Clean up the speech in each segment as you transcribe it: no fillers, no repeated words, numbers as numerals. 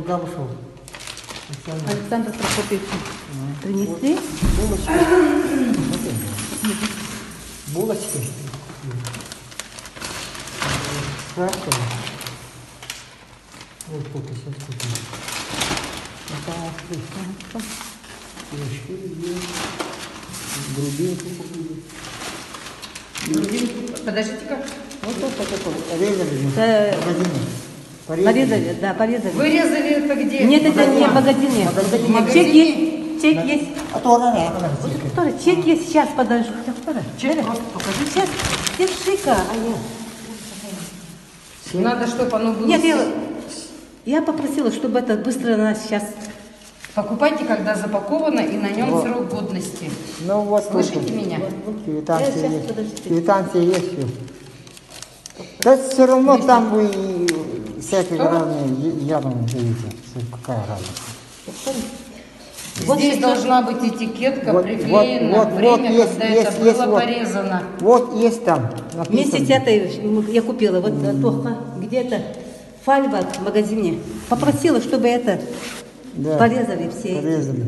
куда ушел? Александр Прокопьевич, принести? Булочки. Булочки. Сахар. Вот сколько сейчас купим. Это пирожки есть. Грудинку купили. Грудинку, подождите-ка. Вот это резали мы Это в магазине. Порезали, да, порезали. Вы резали это где? Нет, это не в магазине. В магазине? Чек есть. А то она, Вот тоже чек есть. Сейчас, подожди. Чек просто покажи. Сейчас, держи-ка. Надо, чтобы оно было... Нет, я попросила, чтобы это быстро нас сейчас... Покупайте, когда запаковано и на нем срок годности. Ну вот Слышите меня? Квитанции Сейчас, есть. подождите. Квитанции есть все. Да все равно там вы всякие разные явно даете. Какая разница? Вот Здесь сейчас должна быть этикетка Вот, приклеена, вот, время, есть, когда есть, это есть, было вот. порезано. Вот есть там Вместе написано. с этой я купила, вот где-то фальва в магазине. Попросила, чтобы это Да, порезали все. порезали.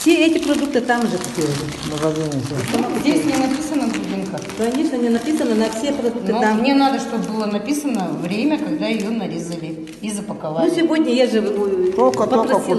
Все эти продукты там же купила. В магазине все. Здесь не написано грудинка. Конечно, не написано на все продукты Но там. мне надо, чтобы было написано время, когда ее нарезали и запаковали. Ну, сегодня я же Только попросила.